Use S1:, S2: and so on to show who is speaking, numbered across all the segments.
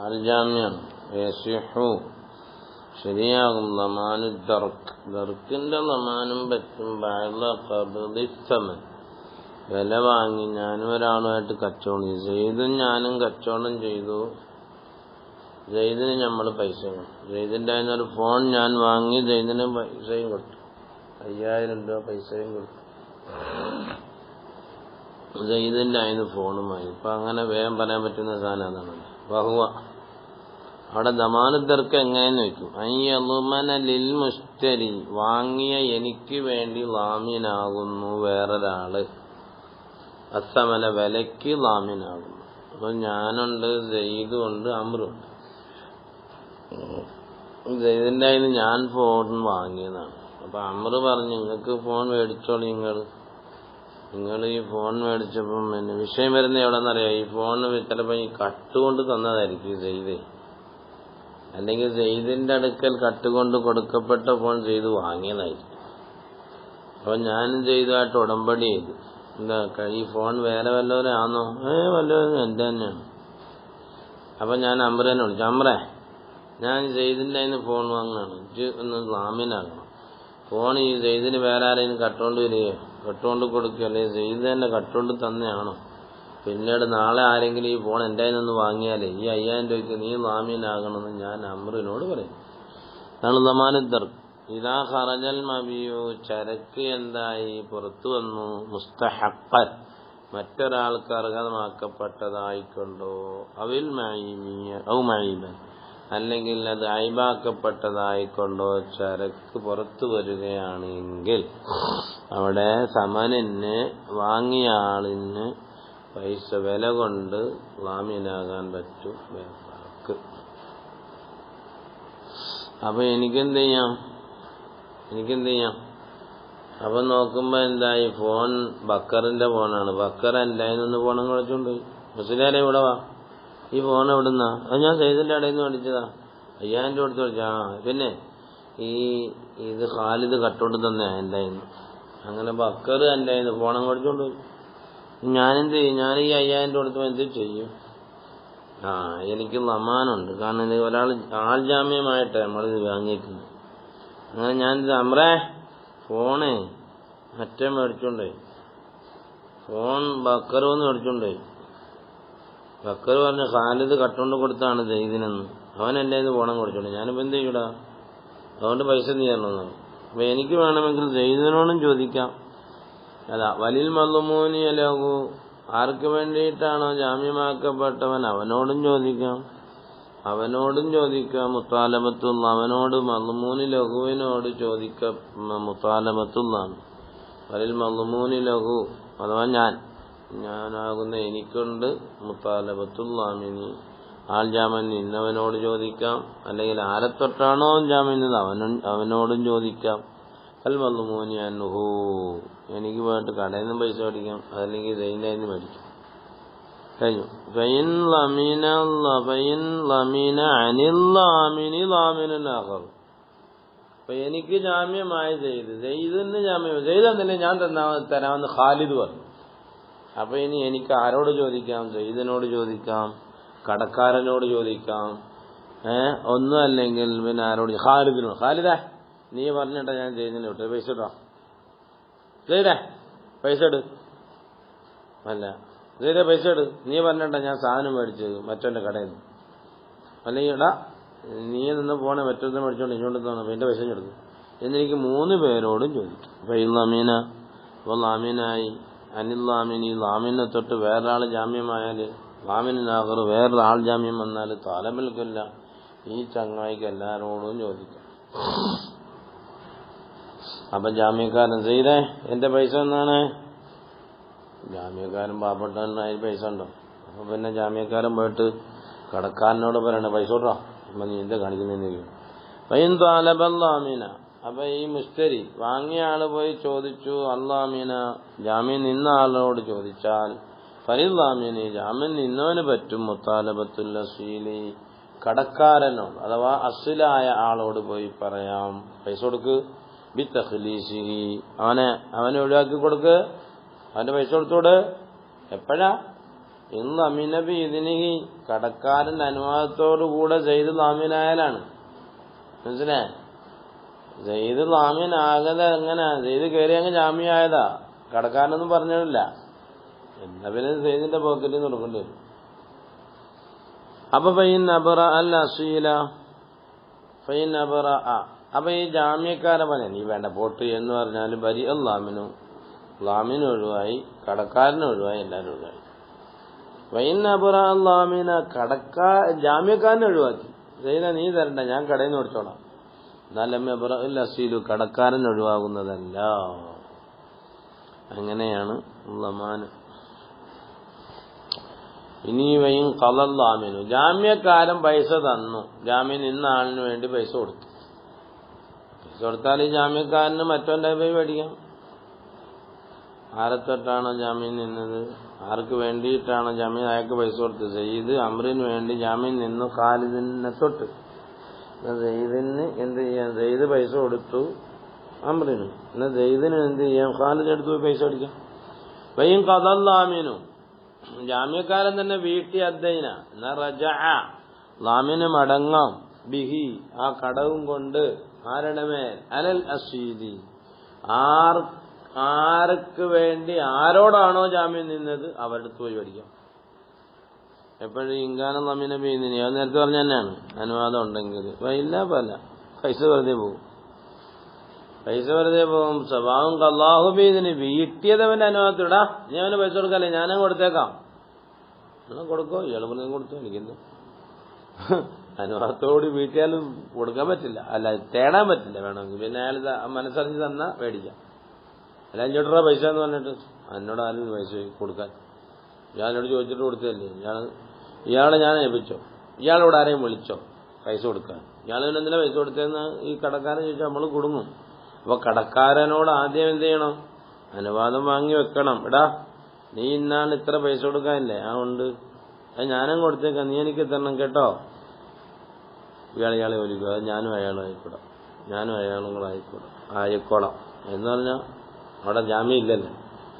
S1: ആൽജാമ്യാണ്. യസിഹു ശരിയാകും. ലമാനു ദർക്ക്, ദർക്കിന്റെ ലമാനും പറ്റും. ബഅദ ഖബ്ദി സമൻ, വില വാങ്ങി ഞാനും ഒരാളുമായിട്ട് കച്ചവടം ചെയ്തു. സെയ്ദും ഞാനും കച്ചവടം ചെയ്തു. സെയ്ദിന് നമ്മൾ പൈസ കൊടുത്തു. സെയ്ദിൻ്റെ അതിനൊരു ഫോൺ ഞാൻ വാങ്ങി, സെയ്ദിന് പൈസയും കൊടുത്തു. 5000 രൂപ പൈസയും കൊടുത്തു. സെയ്ദിൻ്റെ അതിന് ഫോണുമായി. ഇപ്പം അങ്ങനെ വേഗം പറയാൻ പറ്റുന്ന സാധനം അതാണല്ലോ. ബഹുവ അവിടെ ദമാനുദ്ദർക്ക് എങ്ങനെയെന്ന് വെക്കും. അയ്യലുമന ലിൽ മുസ്തരി, വാങ്ങിയ എനിക്ക് വേണ്ടി ലാമിനാകുന്നു വേറൊരാള്. അസമന വിലയ്ക്ക് ലാമിനാകുന്നു. അപ്പൊ ഞാനുണ്ട്, സെയ്ദുണ്ട്, അമ്രുണ്ട്. സെയ്ദിൻ്റെ അതിന് ഞാൻ ഫോൺ വാങ്ങിയതാണ്. അപ്പൊ അമ്രു പറഞ്ഞു, നിങ്ങൾക്ക് ഫോൺ മേടിച്ചോളൂ. നിങ്ങൾ ഈ ഫോൺ മേടിച്ചപ്പം പിന്നെ വിഷയം വരുന്നത് എവിടെന്നറിയാം. ഈ ഫോൺ ചിലപ്പോൾ ഈ കട്ടുകൊണ്ട് തന്നതായിരിക്കും സെയ്ദ്, അല്ലെങ്കിൽ സെയ്ദിന്റെ അടുക്കൽ കട്ടുകൊണ്ട് കൊടുക്കപ്പെട്ട ഫോൺ ചെയ്ത് വാങ്ങിയതായിരിക്കും. അപ്പൊ ഞാനും ചെയ്തതായിട്ട് ഉടമ്പടി ചെയ്തു. എന്താ, ഈ ഫോൺ വേറെ വല്ലവരാണോ? വല്ലവരും എൻ്റെ തന്നെയാണ്. അപ്പൊ ഞാൻ അമ്രനെ വിളിച്ചു, അമ്രേ, ഞാൻ സെയ്ദിന്റെ അതിന് ഫോൺ വാങ്ങുകയാണ്, ഒന്ന് ലാമിനാകണം. ഫോൺ ഈ സെയ്ദിന് വേറെ ആരെയും കട്ടുകൊണ്ട് വരികയോ കട്ടുകൊണ്ട് കൊടുക്കുകയോ അല്ലെങ്കിൽ സെയ്ദ് തന്നെ കട്ടുകൊണ്ട് തന്നെയാണോ? പിന്നീട് നാളെ ആരെങ്കിലും ഈ ഫോൺ എൻ്റെ അതിനൊന്ന് വാങ്ങിയാലേ ഈ 5000 രൂപയ്ക്ക് നീ ലാമീനാകണമെന്ന് ഞാൻ അമ്രിനോട് പറയും. അതാണ് ദമാനുദ്ദർ. ഇദാ ഖറജൽ മബിയു, ചരക്ക് എന്തായി പുറത്തു വന്നു, മുസ്തഹഖൻ മറ്റൊരാൾക്ക് അർഹമാക്കപ്പെട്ടതായിക്കൊണ്ടോ, അവിൽ മഈബൻ അല്ലെങ്കിൽ അത് ഐബാക്കപ്പെട്ടതായിക്കൊണ്ടോ ചരക്ക് പുറത്തു വരികയാണെങ്കിൽ അവിടെ സമനിന് വാങ്ങിയ ആളിന് പൈസ വില കൊണ്ട് ലാമീനാകാൻ പറ്റും വേറൊരാൾക്ക്. അപ്പൊ എനിക്കെന്ത് ചെയ്യാം? അപ്പൊ നോക്കുമ്പോ എന്തായി, ഫോൺ ബക്കറിന്റെ ഫോണാണ്. ബക്കർ എൻ്റെ അതിനൊന്ന് ഫോണും കളിച്ചോണ്ട് പോയി. മുസ്ലിയാരെ ഇവിടെ വാ, ഈ ഫോൺ എവിടുന്നാ? അത് ഞാൻ സെയ്ദിന്റെ ഇടയിൽ നിന്ന് മേടിച്ചതാ. 5000 രൂപ കൊടുത്ത് മേടിച്ചാ. പിന്നെ ഇത് ഖാലിദ് കട്ടോണ്ട് തന്നെ എൻ്റെ അതിന്. അങ്ങനെ ബക്കർ എൻ്റെ അതിന് ഫോണും കളിച്ചോണ്ട് പോയി. ഞാനെന്ത് ചെയ്യും? ഞാൻ ഈ 5000 രൂപ കൊടുത്തപ്പോൾ എന്ത് ചെയ്യും? എനിക്ക് ലമാനുണ്ട്. കാരണം ഇത് ഒരാൾ ആൾ ജാമ്യമായിട്ട് നമ്മളിത് വാങ്ങിയിരിക്കുന്നത്. അങ്ങനെ ഞാൻ അമ്രേ, ഫോണ് മറ്റേ മേടിച്ചോണ്ടേ, ഫോൺ ബക്കറൊന്ന് മേടിച്ചോണ്ടേ. ബക്കർ പറഞ്ഞ ഖാലിദ് കട്ടുകൊണ്ട് കൊടുത്താണ് സെയ്ദിനെന്ന്. അവൻ എൻ്റെ ഇത് ഫോണം കൊടുത്തോണ്ട്. ഞാനിപ്പോൾ എന്ത് ചെയ്യൂടാ? അതുകൊണ്ട് പൈസ നീ തരണമെന്നാണ്. അപ്പൊ എനിക്ക് വേണമെങ്കിൽ സെയ്ദിനോടും ചോദിക്കാം. അതാ വലിൽ മദ്ലൂമൂനി ലഹു, ആർക്ക് വേണ്ടിയിട്ടാണോ ജാമ്യമാക്കപ്പെട്ടവൻ അവനോടും ചോദിക്കാം. മുത്താലബത്തുള്ള, അവനോട് മദ്ലൂമൂനി ലഹുവിനോട് മുത്താലബത്തുള്ളാണ്. വലിൽ മദ്ലൂമൂനി ലഹു അഥവാ ഞാനാകുന്ന എനിക്കുണ്ട് മുത്താലബത്തുല്ലാമിനി, ആൾ ജാമ്യം ഇന്നവനോട് ചോദിക്കാം. അല്ലെങ്കിൽ ആരെ തൊട്ടാണോ ജാമ്യം അവനോടും ചോദിക്കാം. അൽ മദ്ലൂമൂനി അൻഹു, എനിക്ക് പോയിട്ട് കടയിൽ നിന്നും പൈസ മേടിക്കാം, അതല്ലെങ്കിൽ സെയ്ദിന്റെ നിന്ന് മേടിക്കാം. കഴിഞ്ഞു. ഫൈൻ ലമീന അനിൽ ലാമിനി ലാമിനുൻ ആഖർ. അപ്പൊ എനിക്ക് ജാമ്യമായി സെയ്ദിന് ജാമ്യം, സെയ്ദ് തന്നെ ഞാൻ തരാമെന്ന് ഖാലിദ് പറഞ്ഞു. അപ്പൊ ഇനി എനിക്ക് ആരോട് ചോദിക്കാം? സെയ്ദിനോട് ചോദിക്കാം, കടക്കാരനോട് ചോദിക്കാം. ഒന്നും അല്ലെങ്കിൽ പിന്നെ ആരോട്? ഖാലിദിനോട്. ഖാലിദേ, നീ പറഞ്ഞിട്ടാ ഞാൻ സെയ്ദിനെ വിട്ടു, പൈസ ഇട്ടോ. സെയ്ദേ പൈസ ഇട്. അല്ല സെയ്ദേ പൈസ ഇട്, നീ പറഞ്ഞിട്ടാ ഞാൻ സാധനം മേടിച്ചത് മറ്റവന്റെ കടയിൽ നിന്ന്. അല്ലെങ്കിൽ ഇടാ, നീ നിന്ന് പോണേ മറ്റൊന്ന് മേടിച്ചോണ്ട് ഇങ്ങോട്ട് തോന്നണം, എന്റെ പൈസ എടുക്കും എന്നെനിക്ക് 3 പേരോടും ചോദിക്കും. ഫൈൻ ലമീന, അപ്പോൾ ലാമീനായി. അനിൽ ലാമിനി, ലാമിനെ തൊട്ട് വേറൊരാൾ ജാമ്യമായാല്, ലാമിനാകർ വേറൊരാൾ ജാമ്യം വന്നാൽ താലബൽക്കല്ല, ഈ ചങ്ങായിക്ക് എല്ലാരോടും ചോദിക്കാം. അപ്പൊ ജാമ്യക്കാരൻ സെയ്ദേ എന്റെ പൈസ എന്നാണ്? ജാമ്യക്കാരൻ പാവപ്പെട്ടവനായി പൈസ ഉണ്ടോ? അപ്പൊ പിന്നെ ജാമ്യക്കാരൻ പോയിട്ട് കടക്കാരനോട് പറയണ പൈസ കൊടുറോ, അപ്പൊ നീ എന്താ കാണിക്കുന്നതെന്ന് ചോദിക്കും. ഫൈൻ താലബല്ലാമീന, അപ്പൊ ഈ മുസ്തരി വാങ്ങിയ ആള് പോയി ചോദിച്ചു അല്ലാമീന, ജാമ്യം നിന്ന ആളോട് ചോദിച്ചാൽ ഫലില്ലാമീനി, ജാമ്യം നിന്നവന് പറ്റും മുത്താലബത്തുൽ അസീലി, കടക്കാരനോട് അഥവാ അസ്ലായ ആളോട് പോയി പറയാം, പൈസ കൊടുക്ക്. ബിത്തഖ്ലീസിഹി, അവനെ ഒഴിവാക്കി കൊടുക്ക്, അവന്റെ പൈസ കൊടുത്തോട്. എപ്പോഴാ? ഇന്ന് അമിനബി ഇതിന് കടക്കാരന്റെ അനുവാദത്തോടു കൂടെ സെയ്ദ് ലാമിനായാലാണ്. മനസ്സിലായേ? സെയ്ദ് ലാമിനാകതെ എങ്ങനെ സെയ്ദ് കയറി അങ്ങ് ജാമ്യമായതാ, കടക്കാരനൊന്നും പറഞ്ഞില്ല. എന്നാ പിന്നെ സെയ്ദിന്റെ പോക്കറ്റിൽ കൊടുക്കേണ്ടി വരും. അപ്പൊ ഫൈൻ അബറ അൽ അസീല ഫൈൻ അബറ. അപ്പൊ ഈ ജാമ്യക്കാരൻ പറഞ്ഞ നീ വേണ്ട പോട്ട് എന്ന് പറഞ്ഞാൽ ബരി ലാമിനും ലാമിനും ഒഴിവായി, കടക്കാരനും ഒഴിവായി, എല്ലാവരും ഒഴിവായി. ഫൈൻ അബറ ലാമിന ജാമ്യക്കാരനെ ഒഴിവാക്കി. സെയ്ദ നീ തരണ്ട, ഞാൻ കടയിൽ നിന്ന് കൊടുത്തോളാം. എന്നാലും അബറ അൽ അസീലു കടക്കാരൻ ഒഴിവാകുന്നതല്ല. അങ്ങനെയാണ് ലമാന്. ഇനി വൈൻ കളല്ലാമിനു ജാമ്യക്കാരൻ പൈസ തന്നു, ജാമ്യം നിന്ന ആളിന് വേണ്ടി പൈസ കൊടുത്തു. പൈസ കൊടുത്താൽ ഈ ജാമ്യക്കാരന് മറ്റവന്റെ പോയി മേടിക്കാം. ആരെത്തൊട്ടാണോ ജാമ്യം നിന്നത്, ആർക്ക് വേണ്ടിയിട്ടാണോ ജാമ്യം, അയാൾക്ക് പൈസ കൊടുത്തു. സെയ്ദ് അമ്രിന് വേണ്ടി ജാമ്യം നിന്നു ഖാലിദിനെ തൊട്ട്. സെയ്ദിന് എന്ത് ചെയ്യാം, സെയ്ദ് പൈസ കൊടുത്തു അമ്രിന്, എന്നാൽ സെയ്ദിന് എന്ത് ചെയ്യാം, ഖാലിദ് എടുത്ത് പോയി പൈസ അടിക്കാം. വൈൻ കളല്ലാമിനു ജാമ്യക്കാരൻ തന്നെ വീട്ടി അദ്ദൈന എന്നാ റജഅ ലാമിന് മടങ്ങാം ബിഹി ആ കടവും കൊണ്ട് ആരുടെ മേൽ അലൽ അസീദി ആർക്ക് വേണ്ടി ആരോടാണോ ജാമ്യം നിന്നത് അവരുടെ അടുത്ത് പോയി പഠിക്കാം. എപ്പോഴും ഇങ്കാനം ലാമിനെ പെയ്യുന്നില്ല, അത് നേരത്തെ പറഞ്ഞ തന്നെയാണ്. അനുവാദം ഉണ്ടെങ്കിൽ ഇല്ല പല പൈസ വെറുതെ പോകും, പൈസ വെറുതെ പോകും. സ്വഭാവം കല്ലാഹു ബീദിന് വീട്ടിയതവന്റെ അനുവാദത്തിടാ നീ അവന് പൈസ കൊടുക്കാല്ലേ, ഞാനും കൊടുത്തേക്കാം. കൊടുക്കോ, ഇയാള് പറഞ്ഞ കൊടുത്തു, എനിക്കെന്ത് അനുവാദത്തോട് വീട്ടിയാലും കൊടുക്കാൻ പറ്റില്ല, അല്ല തേടാൻ പറ്റില്ല. വേണമെങ്കിൽ പിന്നെ അയാൾ മനസ്സറിഞ്ഞ് തന്നാ മേടിക്കാം. അല്ല 500 രൂപ പൈസ എന്ന് പറഞ്ഞിട്ട് എന്നോട് ആരും പൈസ കൊടുക്കാൻ, ഇയാളോട് ചോദിച്ചിട്ട് കൊടുത്തതല്ലേ, ഇയാളെ ഞാൻ ഏൽപ്പിച്ചോ, ഇയാളോട് ആരെയും വിളിച്ചോ പൈസ കൊടുക്കാൻ, ഇയാൾ പിന്നെ എന്തിനാ പൈസ കൊടുത്തതെന്ന് ഈ കടക്കാരൻ ചോദിച്ചാൽ നമ്മൾ കുടുങ്ങും. അപ്പൊ കടക്കാരനോട് ആദ്യം എന്ത് ചെയ്യണം, അനുവാദം വാങ്ങി വെക്കണം. എടാ നീ ഇന്നാണ് ഇത്ര പൈസ കൊടുക്കാനില്ലേ, ആ ഉണ്ട്, അത് ഞാനും കൊടുത്തേക്കാം, നീ എനിക്ക് തരണം കേട്ടോ. ഇയാളെ വിളിക്കുക, അത് ഞാനും അയാളും ആയിക്കോടാം, ഞാനും അയാളും കൂടെ ആയിക്കോളാം എന്ന് പറഞ്ഞാൽ അവിടെ ജാമ്യം ഇല്ലല്ലോ.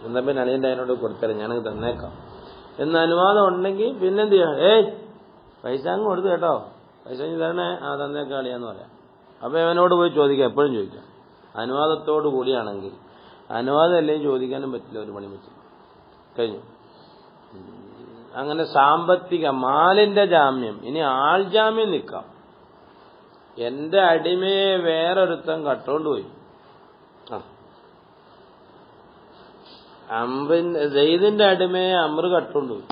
S1: എന്നാൽ പിന്നെ അളിയൻ്റെ അതിനോട് കൊടുത്തരാം, ഞാനത് തന്നേക്കാം എന്ന് അനുവാദം ഉണ്ടെങ്കിൽ പിന്നെന്ത് ചെയ്യാം, പൈസ അങ്ങ് കൊടുത്തു കേട്ടോ, പൈസ തരണേ, തന്നേക്കാം അളിയാന്ന് പറയാം. അപ്പൊ അവനോട് പോയി ചോദിക്കാം, എപ്പോഴും ചോദിക്കാം. അനുവാദത്തോടു കൂടിയാണെങ്കിൽ, അനുവാദം അല്ലെങ്കിൽ ചോദിക്കാനും പറ്റില്ല, ഒരു പണി പറ്റില്ല, കഴിഞ്ഞു. അങ്ങനെ സാമ്പത്തിക മാലിന്റെ ജാമ്യം. ഇനി ആൾ ജാമ്യം നിൽക്കാം. എന്റെ അടിമയെ വേറൊരുത്തൻ കട്ടോണ്ടുപോയി, സെയ്ദിന്റെ അടിമയെ അമ്ര് കട്ടുകൊണ്ടുപോയി,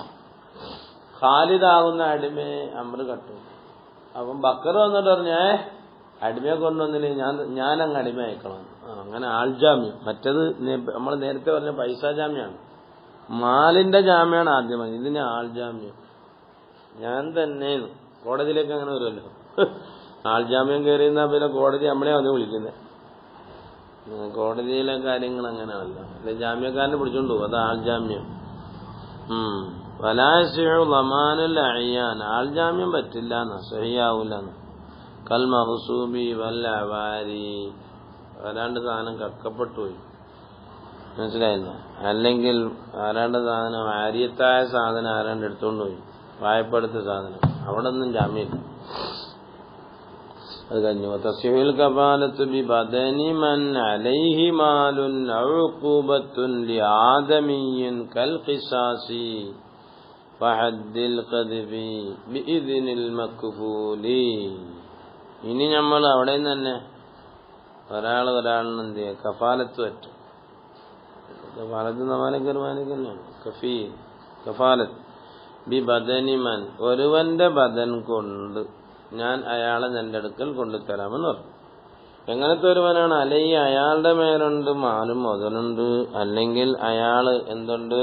S1: ഖാലിദാകുന്ന അടിമയെ അമ്ര് കട്ടുകൊണ്ടു. അപ്പം ബക്കർ വന്നിട്ട് പറഞ്ഞേ അടിമയെ കൊണ്ടുവന്നില്ലേ, ഞാനങ്ങ് അടിമ അയക്കണം. അങ്ങനെ ആൾജാമ്യം. മറ്റത് നമ്മൾ നേരത്തെ പറഞ്ഞ പൈസ ജാമ്യമാണ്, മാലിന്റെ ജാമ്യമാണ് ആദ്യം. ഇതിന് ആൾജാമ്യം. ഞാൻ തന്നെ കോടതിയിലേക്ക് അങ്ങനെ വരുമല്ലോ, ആൾജാമ്യം കയറിയെന്നാ പിന്നെ കോടതി നമ്മളെ വന്ന് വിളിക്കുന്നത്. കോടതിയിലെ കാര്യങ്ങൾ അങ്ങനെയല്ല, അല്ലെ ജാമ്യക്കാരനെ പിടിച്ചോണ്ട് പോകും, അത് ആൾജാമ്യം. വലാസിഉൽ അയ്യാൻ ആൾജാമ്യം പറ്റില്ല എന്നാ, സഹിയാവൂലെന്ന്. കൽ മഹ്സൂബി വൽ അവാരി ആരാണ്ട് സാധനം കക്കപ്പെട്ടു പോയി, മനസ്സിലായില്ല, അല്ലെങ്കിൽ ആരാണ്ട് സാധനം ആര്യത്തായ സാധനം ആരാണ്ട് എടുത്തുകൊണ്ട് പോയി, വായ്പെടുത്ത സാധനം, അവിടെ ഒന്നും ജാമ്യമില്ല. അത് കഴിഞ്ഞു. തസ്ഹീഹുൽ കഫാലത്തു ബിബദനി മൻ അലൈഹി മാലുൻ ഔ ഉഖൂബത്തുൻ ലിആദമിയ്യിൻ കൽ ഖിസാസി ഫഹദ്ദിൽ ഖദ്ഫി ബിഇദ്നിൽ മക്ഫൂലി. ഇനി നമ്മൾ അവിടെ തന്നെ ഒരാളിന് എന്ത് ചെയ്യുക, കഫാലത്ത് പറ്റും. കഫാലത്ത് മാലിക്കന്നെയാണ് കഫീൽ. കഫാലത്ത് ബിബദനി മൻ ഒരുവന്റെ ബദൻ കൊണ്ട് ഞാൻ അയാളെ എൻ്റെ അടുക്കൽ കൊണ്ടുതരാമെന്ന് പറഞ്ഞു. എങ്ങനത്തെ ഒരുവനാണ്? അല്ലെങ്കിൽ അയാളുടെ മേലുണ്ട് മാലും മുതലുണ്ട്, അല്ലെങ്കിൽ അയാള് എന്തുണ്ട്,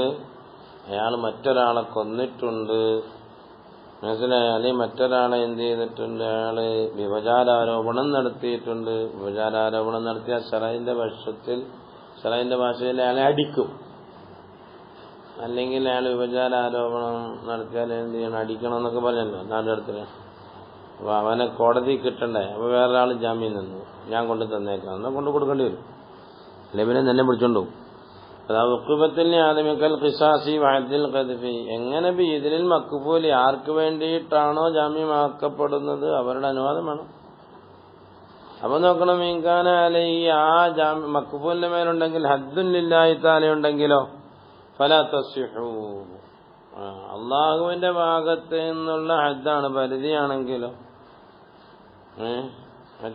S1: അയാൾ മറ്റൊരാളെ കൊന്നിട്ടുണ്ട്, മനസ്സിലായ, അല്ലെങ്കിൽ മറ്റൊരാളെ എന്ത് ചെയ്തിട്ടുണ്ട്, അയാള് വ്യഭിചാരാരോപണം നടത്തിയിട്ടുണ്ട്. വ്യഭിചാരാരോപണം നടത്തിയ ശറഈന്റെ ഭാഷയിൽ അയാളെ അടിക്കും. അല്ലെങ്കിൽ അയാൾ വ്യഭിചാരാരോപണം നടത്തിയാൽ എന്ത് ചെയ്യണം, അടിക്കണം എന്നൊക്കെ പറഞ്ഞല്ലോ നാടിൻ്റെ അടുത്ത്. അപ്പൊ അവനെ കോടതി കിട്ടണ്ടേ, അപ്പൊ വേറൊരാൾ ജാമ്യം നിന്നു, ഞാൻ കൊണ്ട് തന്നേക്കാം, എന്നാൽ കൊണ്ട് കൊടുക്കേണ്ടി വരും, അല്ലെ പിന്നെ തന്നെ പിടിച്ചോണ്ട് പോകും. ആദമിക്കൽ ഖിസാസി വഅദ്ദിൽ ഖദ്ഫി. എങ്ങനെ ഇതിൽ മക്ബൂൽ ആർക്ക് വേണ്ടിയിട്ടാണോ ജാമ്യമാക്കപ്പെടുന്നത് അവരുടെ അനുവാദം വേണം. അപ്പൊ നോക്കണം, ഇൻകാന അലൈഹി ആ മക്ബൂലിന്റെ മേലുണ്ടെങ്കിൽ ഹദ്ദുൻ ലില്ലാഹി തആല ഉണ്ടെങ്കിലോ ഫലാ തസ്ഹു. അള്ളാഹുവിന്റെ ഭാഗത്ത് നിന്നുള്ള ഹദ്ദാണ്, പരിധിയാണെങ്കിലോ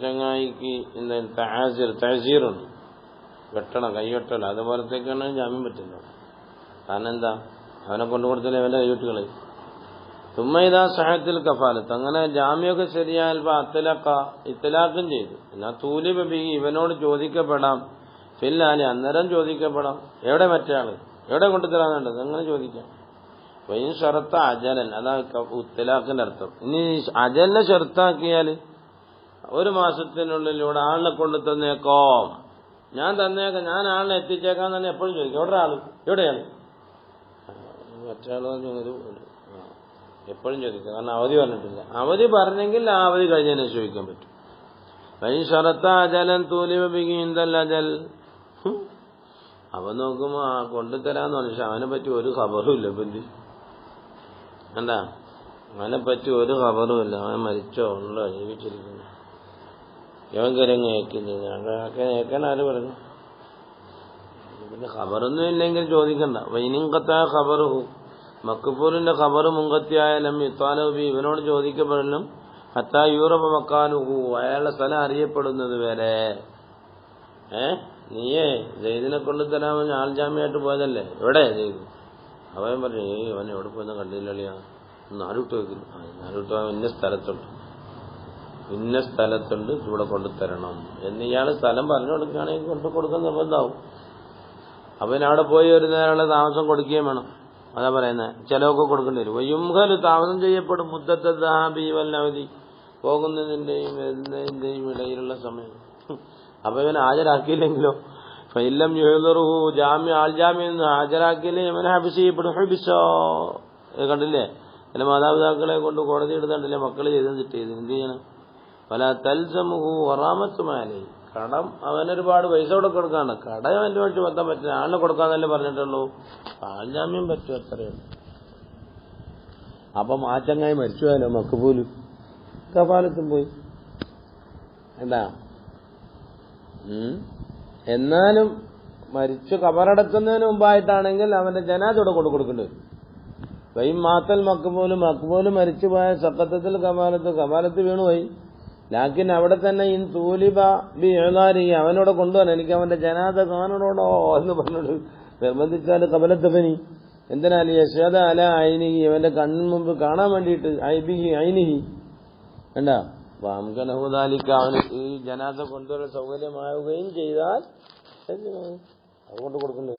S1: ചങ്ങായിക്ക് തഅസീറുണ്ട്, വെട്ടണം, കൈവെട്ടണം, അതുപോലത്തേക്കാണ് ജാമ്യം പറ്റുന്നത്. കാരണം എന്താ, അവനെ കൊണ്ടുകൊടുത്തില്ല അവന്റെ കൈവിട്ടുകളെ. തുമ്മൈദാ സഹത്തിൽ കഫാലത്ത്. അങ്ങനെ ജാമ്യമൊക്കെ ശരിയായപ്പോ ഇത്തലാഖും ചെയ്തു. എന്നാ തൂലി ബബി ഇവനോട് ചോദിക്കപ്പെടാം, ഫില്ലാലി അന്നേരം ചോദിക്കപ്പെടാം, എവിടെ മറ്റേ ആള്, എവിടെ കൊണ്ടുതരാന്നുണ്ടത്, അങ്ങനെ ചോദിക്കാം. വൈൻ ഷറത്ത അജലൻ, അതാ ഇത്തലാഖിന്റെ അർത്ഥം. ഇനി അജലിനെ ഷർത്താക്കിയാൽ 1 മാസത്തിനുള്ളിലൂടെ ആളിനെ കൊണ്ടു തന്നേക്കോ, ഞാൻ തന്നേക്കാം, ഞാൻ ആളിനെ എത്തിച്ചേക്കാം തന്നെ എപ്പോഴും ചോദിക്കും, എവിടെ ആള്, എവിടെയാണ് മറ്റേ ആള് എപ്പോഴും ചോദിക്കാം. കാരണം അവധി പറഞ്ഞിട്ടില്ല. അവധി പറഞ്ഞെങ്കിൽ ആ അവധി കഴിഞ്ഞതിനെ ചോദിക്കാൻ പറ്റും. വൈൻ ഷറത്ത അജലൻ തൂലിബ ബിഹി ഇൻദൽ അജൽ. അവൻ നോക്കുമ്പോ കൊണ്ടുതരാന്ന് പറഞ്ഞു, പക്ഷെ അവനെ പറ്റി ഒരു ഖബറും ഇല്ല. ബന്ധി എന്താ, അവനെ പറ്റി ഒരു ഖബറും ഇല്ല. അവൻ മരിച്ചോ ഉണ്ടോ ജീവിച്ചിരിക്കുന്നു, ഇവൻ കരങ്ങ് ഏക്കാൻ ആര് പറഞ്ഞു. പിന്നെ ഖബറൊന്നും ഇല്ലെങ്കിൽ ചോദിക്കണ്ട. വൈനിങ്കത്തായ ഖബറുഹു, മക്ബൂലിന്റെ ഖബർ മുങ്കത്തിയായാലും ഇത്താലബി ഇവനോട് ചോദിക്കപ്പെടലും ഹത്താ യൂറബ് മക്കാനുഹു, അയാളുടെ സ്ഥലം അറിയപ്പെടുന്നത് വരെ. നീയേ ജയ്ദിനെ കൊണ്ടുതരാമെന്ന് ആൾ ജാമ്യമായിട്ട് പോയതല്ലേ, എവിടെ ചെയ്തു? അവൻ പറഞ്ഞു, അവൻ എവിടെ പോയെന്ന് കണ്ടില്ലളിയാ, നാലുട്ട് വയ്ക്കുന്നു. നാലുട്ട് ഇന്ന സ്ഥലത്തുണ്ട് ഇവിടെ കൊണ്ടുതരണം എന്ന് ഇയാൾ സ്ഥലം പറഞ്ഞു കൊടുക്കുകയാണെങ്കിൽ കൊണ്ടു കൊടുക്കാൻ നിർബന്ധമാവും. അവനവിടെ പോയി ഒരു നേരമുള്ള താമസം കൊടുക്കുകയും വേണം. അതാ പറയുന്നത്, ചിലവൊക്കെ കൊടുക്കേണ്ടി വരും. വയ്യുംഹല് താമസം ചെയ്യപ്പെടും മുദ്ദത്ത ദഹാബി വല്ലവധി, പോകുന്നതിന്റെയും വരുന്നതിന്റെയും ഇടയിലുള്ള സമയം. അപ്പൊ ഇവൻ ഹാജരാക്കിയില്ലെങ്കിലോ ഫൈലം യുഹ്ദറുഹു, ആൾ ജാമ്യം ഹാജരാക്കിയില്ലെങ്കിൽ ഇവനെ ഹബിസ് ചെയ്യപ്പെടും. ഹബിസോ കണ്ടില്ലേ, ചില മാതാപിതാക്കളെ കൊണ്ട് കോടതി എടുത്താണ്ടില്ലേ മക്കള് ചെയ്ത് ചെയ്ത് എന്ത് ചെയ്യണം. പല തൽസമുഹു വറാമത്തുമാലി, കടം അവനൊരുപാട് പൈസ കൂടെ കൊടുക്കാണ്, കടം അവന്റെ വേണ്ടി വെക്കാൻ പറ്റില്ല, ആളിനെ കൊടുക്കാന്നല്ലേ പറഞ്ഞിട്ടുള്ളൂ. ആൾ ജാമ്യം പറ്റും, അത്രയുള്ളൂ. അപ്പം ആ ചങ്ങായി മരിച്ചുപോയാലോ, മക്ബൂലും കഫാലത്തും പോയി. എന്താ, എന്നാലും മരിച്ചു കബറടക്കുന്നതിന് മുമ്പായിട്ടാണെങ്കിൽ അവന്റെ ജനാദയോടെ കൊണ്ടു കൊടുക്കേണ്ടി വരും. വൈം മാത്തൽ മക്ബൂലും മരിച്ചുപോയ സക്കത്തത്തിൽ കമാലത്ത് വീണുപോയി. ലാക്കിൻ അവിടെ തന്നെ ഇൻ തൂലിബ ബി ഏതാരി, അവനോടെ കൊണ്ടുവരാൻ, എനിക്ക് അവന്റെ ജനാദ കാണണോടോ എന്ന് പറഞ്ഞോട് നിർബന്ധിച്ചാൽ കബലത്തപ്പനി എന്തിനാല് യശോദ അല ഐനിഹി, അവന്റെ കണ്ണിന് മുമ്പ് കാണാൻ വേണ്ടിയിട്ട്, ഐനിഹി വേണ്ട വാംകനഹുദാലിക്ക് അവന് ഈ ജനാദ കൊണ്ടുവരാൻ സൗകര്യമാവുകയും ചെയ്താൽ അതുകൊണ്ട് കൊടുക്കുന്നത്.